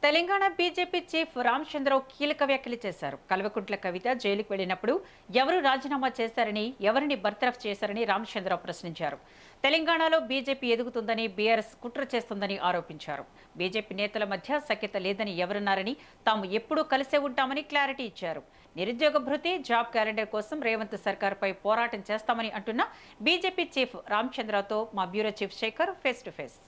Telangana BJP chief Ramachandra Rao కీలక వ్యాఖ్యలు చేశారు. కల్వకుంట్ల కవిత జైలుకు వెళ్లినప్పుడు ఎవరు రాజీనామా చేశారని, ఎవరిని బర్తరఫ్ చేశారని రామచంద్రరావు ప్రశ్నించారు. తెలంగాణలో బీజేపీ ఎదుగుతుందని, బీఆర్ఎస్ కుట్ర చేస్తుందని ఆరోపించారు. బీజేపీ నేతల మధ్య సఖ్యత లేదని ఎవరన్నారని, తాము ఎప్పుడూ కలిసే ఉంటామని క్లారిటీ ఇచ్చారు. నిరుద్యోగ భృతి, జాబ్ క్యాలెండర్ కోసం రేవంత్ సర్కార్పై పోరాటం చేస్తామని అంటున్న బీజేపీ చీఫ్ రామచంద్రరావుతో మా bureau chief Shekhar face to face.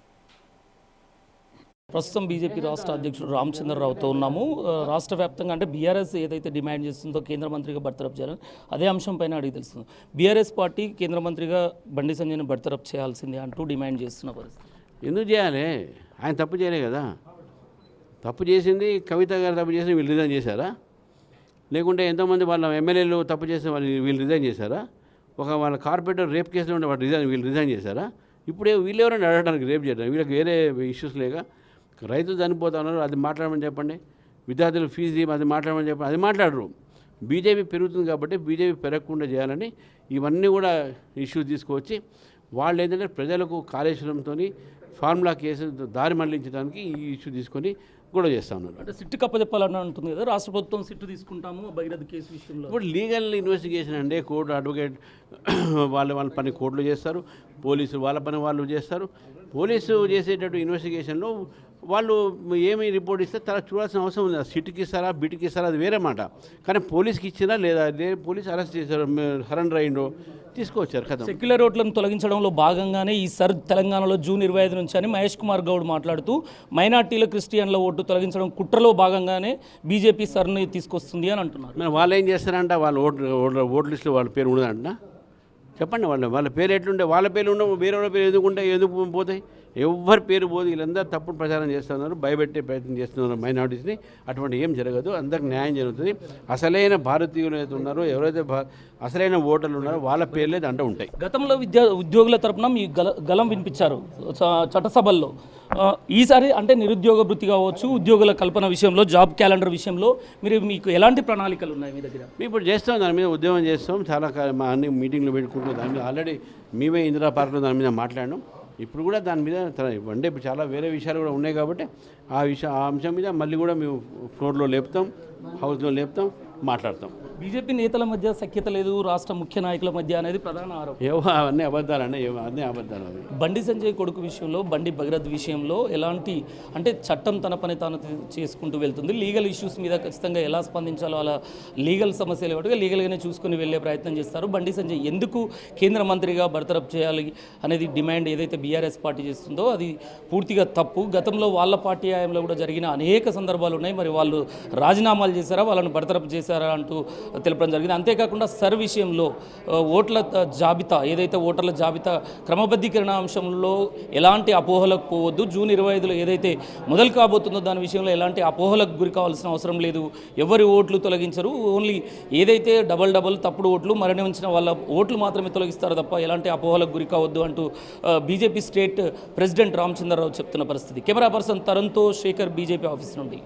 ప్రస్తుతం బీజేపీ రాష్ట్ర అధ్యక్షుడు రామచంద్రరావుతో ఉన్నాము. రాష్ట్ర వ్యాప్తంగా అంటే బీఆర్ఎస్ ఏదైతే డిమాండ్ చేస్తుందో కేంద్ర మంత్రిగా బర్తరఫ్ చేయాలని అదే అంశం పైన అడిగి తెలుస్తుంది. బీఆర్ఎస్ పార్టీ కేంద్ర మంత్రిగా బండి సంజయ్ని బర్తరఫ్ చేయాల్సిందే అంటూ డిమాండ్ చేస్తున్న పరిస్థితి. ఎందుకు చేయాలి? ఆయన తప్పు చేయలే కదా. తప్పు చేసింది కవిత గారు, తప్పు చేసి వీళ్ళు రిజైన్ చేశారా? లేకుంటే ఎంతోమంది వాళ్ళ ఎమ్మెల్యేలు తప్పు చేసి వీళ్ళు రిజైన్ చేశారా? వాళ్ళ కార్పొరేటర్ రేప్ కేసులో ఉండే వీళ్ళు రిజైన్ చేశారా? ఇప్పుడే వీళ్ళు ఎవరైనా అడగడానికి రేపు చేయడానికి వీళ్ళకి వేరే ఇష్యూస్ లేక రైతులు చనిపోతున్నారు, అది మాట్లాడమని చెప్పండి. విద్యార్థులు ఫీజు అది మాట్లాడమని చెప్పండి, అది మాట్లాడరు. బీజేపీ పెరుగుతుంది కాబట్టి బీజేపీ పెరగకుండా చేయాలని ఇవన్నీ కూడా ఇష్యూ తీసుకువచ్చి వాళ్ళు ఏంటంటే ప్రజలకు కాళేశ్వరంతో ఫార్ములా కేసు దారి మళ్లించడానికి ఈ ఇష్యూ తీసుకొని గొడవ చేస్తూ ఉన్నారు. అంటే సిట్టు కప్పచెప్పాలని అంటుంది కదా రాష్ట్ర ప్రభుత్వం. సిట్టు తీసుకుంటాము భగీరథ కేసు విషయంలో. ఇప్పుడు లీగల్ ఇన్వెస్టిగేషన్ అంటే కోర్టు అడ్వకేట్ వాళ్ళ పని కోర్టులు చేస్తారు, పోలీసులు వాళ్ళ పని వాళ్ళు చేస్తారు. పోలీసు చేసేటట్టు ఇన్వెస్టిగేషన్లో వాళ్ళు ఏమి రిపోర్ట్ ఇస్తే తర్వాత చూడాల్సిన అవసరం ఉంది. సిట్కి ఇస్తారా, బిట్కి ఇస్తారా, అది వేరే మాట. కానీ పోలీస్కి ఇచ్చినా లేదా పోలీసు అరెస్ట్ చేశారు, సరెండర్ అయిందో తీసుకొచ్చారు కదా. సెక్యులర్ ఓట్లను తొలగించడంలో భాగంగానే ఈ సర్ తెలంగాణలో జూన్ 25 నుంచి అని మహేష్ కుమార్ గౌడ్ మాట్లాడుతూ మైనార్టీల క్రిస్టియన్ల ఓటు తొలగించడం కుట్రలో భాగంగానే బీజేపీ సర్ని తీసుకొస్తుంది అని అంటున్నారు. మరి వాళ్ళు ఏం చేస్తారంట? వాళ్ళ ఓటు లిస్టులో వాళ్ళ పేరు ఉండదంట. చెప్పండి, వాళ్ళ పేరు ఎట్లుంటే వాళ్ళ పేరు ఉండవు, వేరే వాళ్ళ పేరు ఎందుకు పోతాయి? ఎవరి పేరు పోదు. వీళ్ళందరూ తప్పుడు ప్రచారం చేస్తున్నారు, భయపెట్టే ప్రయత్నం చేస్తున్నారు మైనారిటీస్ని. అటువంటి ఏం జరగదు, అందరికి న్యాయం జరుగుతుంది. అసలైన భారతీయులు అయితే ఉన్నారో, ఎవరైతే అసలైన ఓటర్లు ఉన్నారో వాళ్ళ పేర్లే దాంట్లో ఉంటాయి. గతంలో ఉద్యోగుల తరపున మీ గలం వినిపించారు చట్టసభల్లో. ఈసారి అంటే నిరుద్యోగ భృతి కావచ్చు, ఉద్యోగుల కల్పన విషయంలో, జాబ్ క్యాలెండర్ విషయంలో మీకు ఎలాంటి ప్రణాళికలు ఉన్నాయి మీ దగ్గర? మేము ఇప్పుడు చేస్తాం, దాని మీద ఉద్యమం చేస్తాం. చాలా మా అన్ని మీటింగ్లు పెట్టుకుంటాం. దాని మీద ఆల్రెడీ మేమే ఇందిరా పార్క్లో దాని మీద మాట్లాడినాం. ఇప్పుడు కూడా దాని మీద అంటే చాలా వేరే విషయాలు కూడా ఉన్నాయి కాబట్టి ఆ అంశం మీద మళ్ళీ కూడా మేము ఫ్లోర్లో లేపుతాం, హౌస్లో లేపుతాం, మాట్లాడతాం. బీజేపీ నేతల మధ్య సఖ్యత లేదు, రాష్ట్ర ముఖ్య నాయకుల మధ్య అనేది ప్రధాన ఆరోపణ. అవన్నీ అబద్ధాలండి, అన్నీ అబద్ధాలు. బండి సంజయ్ కొడుకు విషయంలో, బండి భగీరథ్ విషయంలో ఎలాంటి అంటే చట్టం తన పని తాను చేసుకుంటూ వెళ్తుంది. లీగల్ ఇష్యూస్ మీద ఖచ్చితంగా ఎలా స్పందించాలో అలా లీగల్ సమస్యలు కాబట్టి లీగల్గానే చూసుకుని వెళ్ళే ప్రయత్నం చేస్తారు. బండి సంజయ్ ఎందుకు కేంద్ర మంత్రిగా బర్తరఫ్ చేయాలి అనేది డిమాండ్ ఏదైతే బీఆర్ఎస్ పార్టీ చేస్తుందో అది పూర్తిగా తప్పు. గతంలో వాళ్ళ పార్టీ హయాంలో కూడా జరిగిన అనేక సందర్భాలు ఉన్నాయి. మరి వాళ్ళు రాజీనామాలు చేశారా, వాళ్ళని బర్తరఫ్ చేశారా అంటూ తెలపడం జరిగింది. అంతేకాకుండా సర్ విషయంలో ఓట్ల జాబితా ఏదైతే ఓటర్ల జాబితా క్రమబద్ధీకరణ అంశంలో ఎలాంటి అపోహలకు పోవద్దు. జూన్ 25లో ఏదైతే మొదలు కాబోతుందో దాని విషయంలో ఎలాంటి అపోహలకు గురి కావాల్సిన అవసరం లేదు. ఎవరి ఓట్లు తొలగించరు, ఓన్లీ ఏదైతే డబల్ తప్పుడు ఓట్లు మరణించిన వాళ్ళ ఓట్లు మాత్రమే తొలగిస్తారు తప్ప ఎలాంటి అపోహలకు గురి కావద్దు అంటూ బీజేపీ స్టేట్ ప్రెసిడెంట్ రామచంద్రరావు చెప్తున్న పరిస్థితి. కెమెరా పర్సన్ తరుణ్తో శేఖర్, బీజేపీ ఆఫీస్ నుండి.